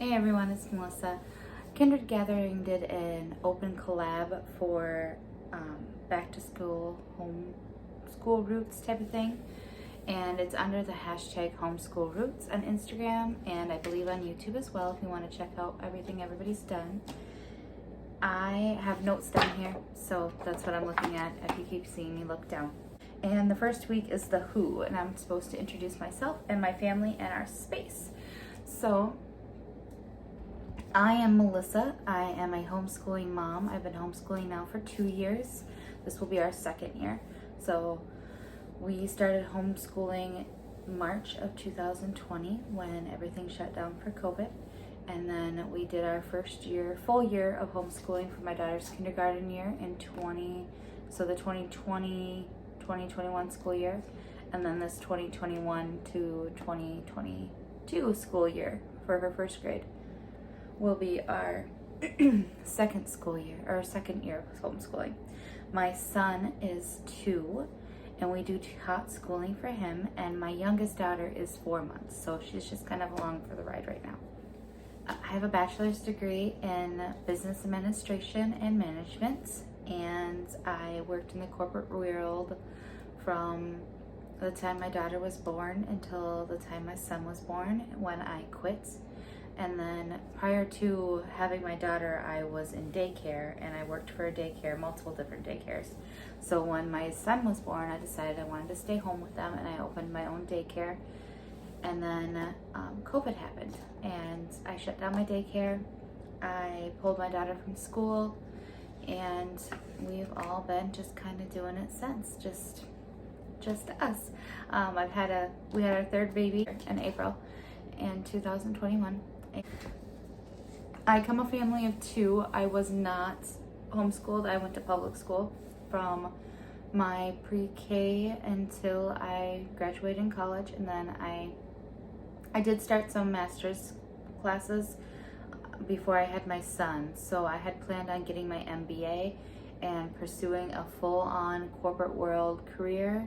Hey everyone, it's Melissa. Kinderd Gathering did an open collab for back to school Homeschoolroots type of thing, and it's under the hashtag Homeschoolroots on Instagram and I believe on YouTube as well if you want to check out everything everybody's done. I have notes down here, so that's what I'm looking at. If you keep seeing me look down. And the first week is the who, and I'm supposed to introduce myself and my family and our space. So I am Melissa. I am a homeschooling mom. I've been homeschooling now for 2 years. This will be our second year. So we started homeschooling March of 2020 when everything shut down for COVID. And then we did our first year, full year of homeschooling for my daughter's kindergarten year in the 2020-2021 school year. And then this 2021 to 2022 school year for her first grade will be our second year of homeschooling. My son is 2 and we do hot schooling for him, and my youngest daughter is 4 months, so she's just kind of along for the ride right now. I have a bachelor's degree in business administration and management, and I worked in the corporate world from the time my daughter was born until the time my son was born when I quit. And then prior to having my daughter, I was in daycare, and I worked for a daycare, multiple different daycares. So when my son was born, I decided I wanted to stay home with them, and I opened my own daycare. And then COVID happened, and I shut down my daycare. I pulled my daughter from school, and we've all been just kind of doing it since, just us. We had our third baby in April in 2021. I come a family of 2. I was not homeschooled. I went to public school from my pre-K until I graduated in college, and then I did start some master's classes before I had my son. So I had planned on getting my MBA and pursuing a full-on corporate world career.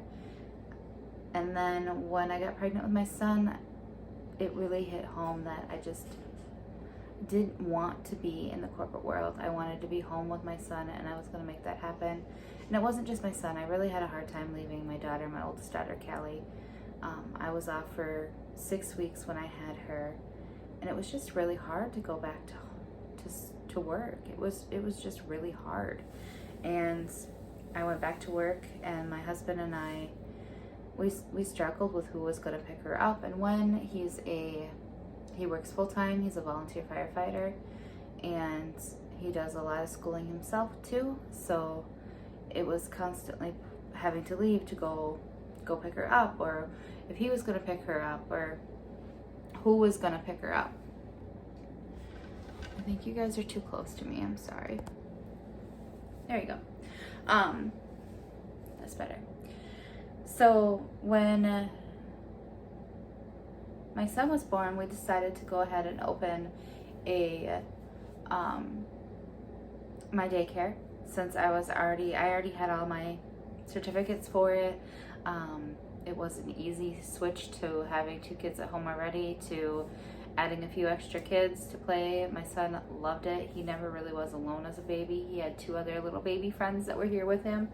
And then when I got pregnant with my son, it really hit home that I just didn't want to be in the corporate world. I wanted to be home with my son, and I was going to make that happen. And it wasn't just my son. I really had a hard time leaving my daughter, my oldest daughter, Callie. I was off for 6 weeks when I had her, and it was just really hard to go back to work. It was just really hard. And I went back to work, and my husband and I, we struggled with who was going to pick her up. And when he works full-time, he's a volunteer firefighter, and he does a lot of schooling himself too, so it was constantly having to leave to go pick her up, or if he was going to pick her up, or who was going to pick her up. I think you guys are too close to me, I'm sorry. There you go. That's better. So when my son was born, we decided to go ahead and open my daycare, since I already had all my certificates for it. It was an easy switch to having 2 kids at home already, to adding a few extra kids to play. My son loved it. He never really was alone as a baby. He had 2 other little baby friends that were here with him.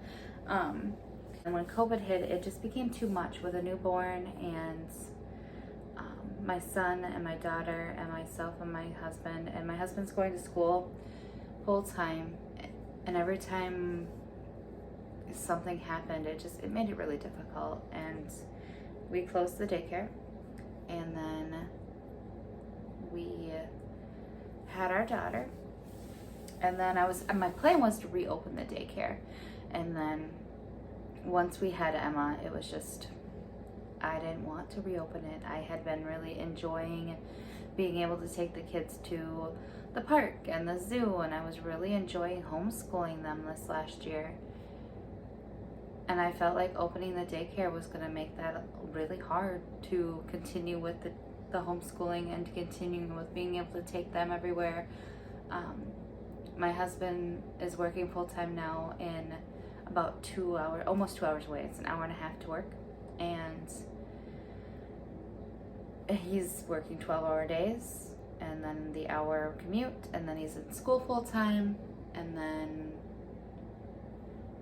And when COVID hit, it just became too much with a newborn, and my son and my daughter and myself and my husband's going to school full time, and every time something happened, it made it really difficult, and we closed the daycare, and then we had our daughter, and then my plan was to reopen the daycare, and then once we had Emma, it was just, I didn't want to reopen it. I had been really enjoying being able to take the kids to the park and the zoo, and I was really enjoying homeschooling them this last year. And I felt like opening the daycare was going to make that really hard to continue with the homeschooling and to continue with being able to take them everywhere. My husband is working full-time now in about 2 hours, almost 2 hours away. It's an hour and a half to work, and he's working 12-hour days, and then the hour commute, and then he's in school full time, and then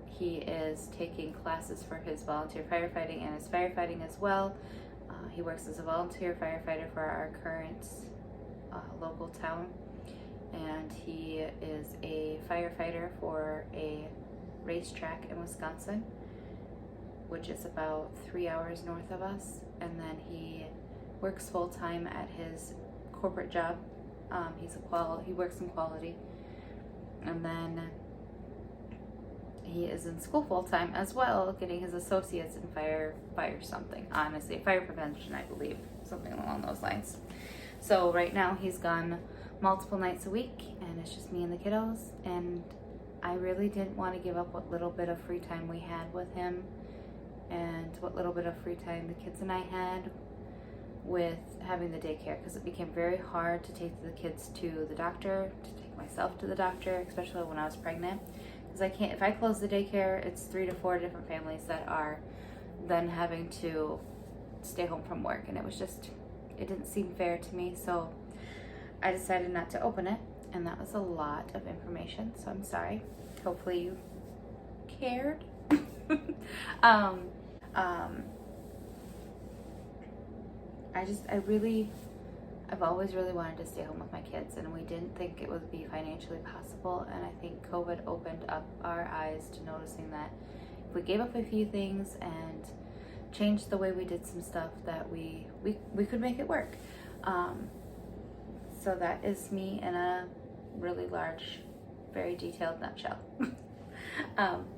he is taking classes for his volunteer firefighting and his firefighting as well. He works as a volunteer firefighter for our current local town, and he is a firefighter for a racetrack in Wisconsin, which is about 3 hours north of us. And then he works full time at his corporate job. He works in quality, and then he is in school full time as well, getting his associates in fire prevention, I believe, something along those lines. So right now he's gone multiple nights a week, and it's just me and the kiddos. And I really didn't want to give up what little bit of free time we had with him, and what little bit of free time the kids and I had with having the daycare, because it became very hard to take the kids to the doctor, to take myself to the doctor, especially when I was pregnant. Because I can't, if I close the daycare, it's 3 to 4 different families that are then having to stay home from work, and it didn't seem fair to me. So I decided not to open it, and that was a lot of information, so I'm sorry. Hopefully you cared. I've always really wanted to stay home with my kids, and we didn't think it would be financially possible. And I think COVID opened up our eyes to noticing that if we gave up a few things and changed the way we did some stuff, that we could make it work. So that is me in a really large, very detailed nutshell.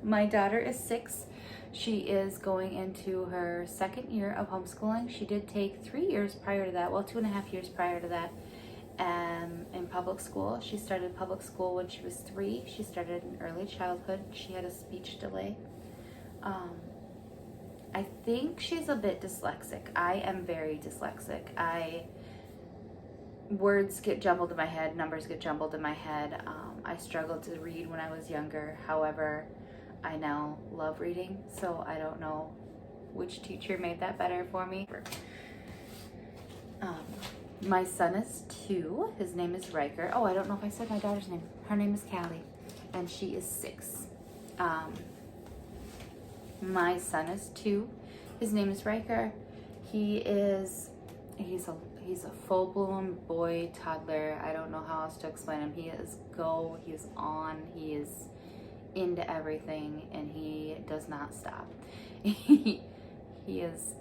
My daughter is 6. She is going into her 2nd year of homeschooling. She did take 3 years prior to that, well, 2.5 years prior to that, in public school. She started public school when she was 3. She started in early childhood. She had a speech delay. I think she's a bit dyslexic. I am very dyslexic. Words get jumbled in my head, numbers get jumbled in my head. I struggled to read when I was younger. However, I now love reading, so I don't know which teacher made that better for me. My son is 2. His name is Riker. Oh, I don't know if I said my daughter's name. Her name is Callie, and she is 6. My son is 2. His name is Riker. He's a full-blown boy toddler. I don't know how else to explain him. He is on, he is into everything, and he does not stop. He has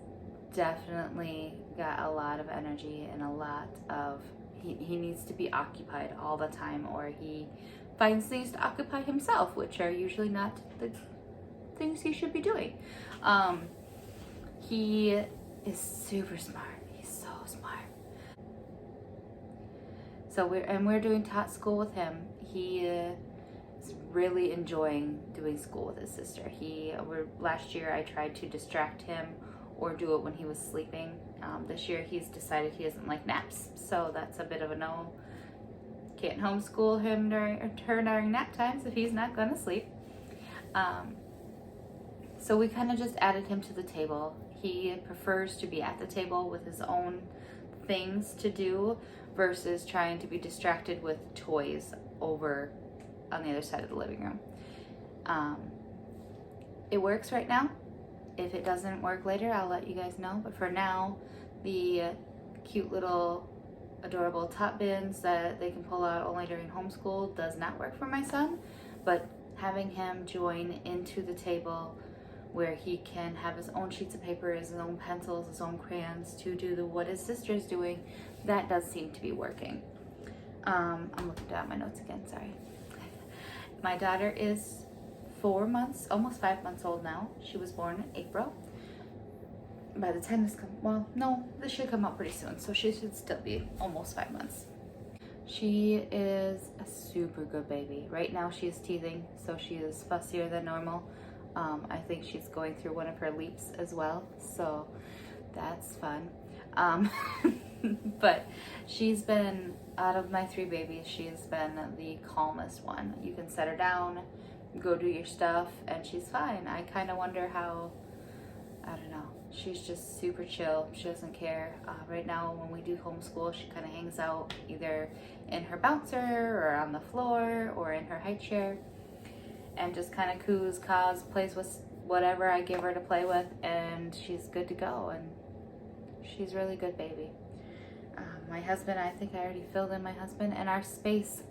definitely got a lot of energy and a lot of, he needs to be occupied all the time, or he finds things to occupy himself, which are usually not the things he should be doing. He is super smart. He's so smart. So we're doing tot school with him. He is really enjoying doing school with his sister. Last year I tried to distract him or do it when he was sleeping. This year he's decided he doesn't like naps, so that's a bit of a no. Can't homeschool him during nap times if he's not gonna sleep. So we kind of just added him to the table. He prefers to be at the table with his own things to do versus trying to be distracted with toys over on the other side of the living room. It works right now. If it doesn't work later, I'll let you guys know. But for now, the cute little adorable top bins that they can pull out only during homeschool does not work for my son. But having him join into the table where he can have his own sheets of paper, his own pencils, his own crayons to do what his sister's doing, that does seem to be working. I'm looking down my notes again, sorry. My daughter is 4 months, almost 5 months old now. She was born in April. By the time this should come out pretty soon, so she should still be almost 5 months. She is a super good baby. Right now she is teething, so she is fussier than normal. I think she's going through one of her leaps as well, so that's fun. But she's been, out of my 3 babies, she's been the calmest one. You can set her down, go do your stuff, and she's fine. I kind of wonder how I don't know. She's just super chill. She doesn't care. Right now, when we do homeschool, she kind of hangs out either in her bouncer or on the floor or in her high chair and just kind of coos, caws, plays with whatever I give her to play with, and she's good to go. And she's really good baby. My husband, I think I already filled in my husband, and our space,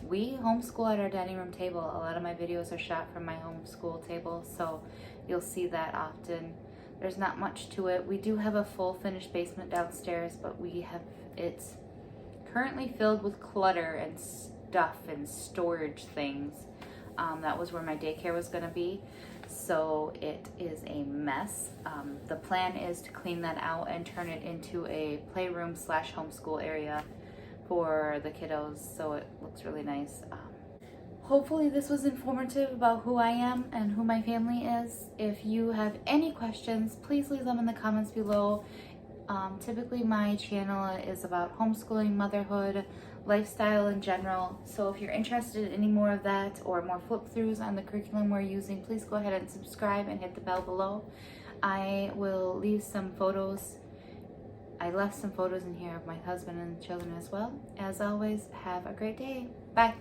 we homeschool at our dining room table. A lot of my videos are shot from my homeschool table, so you'll see that often. There's not much to it. We do have a full finished basement downstairs, but it's currently filled with clutter and stuff and storage things. That was where my daycare was going to be, so it is a mess. The plan is to clean that out and turn it into a playroom / homeschool area for the kiddos, so it looks really nice. Hopefully this was informative about who I am and who my family is. If you have any questions, please leave them in the comments below. Typically my channel is about homeschooling, motherhood, lifestyle in general. So if you're interested in any more of that or more flip-throughs on the curriculum we're using, please go ahead and subscribe and hit the bell below. I will leave some photos. I left some photos in here of my husband and children as well. As always, have a great day. Bye.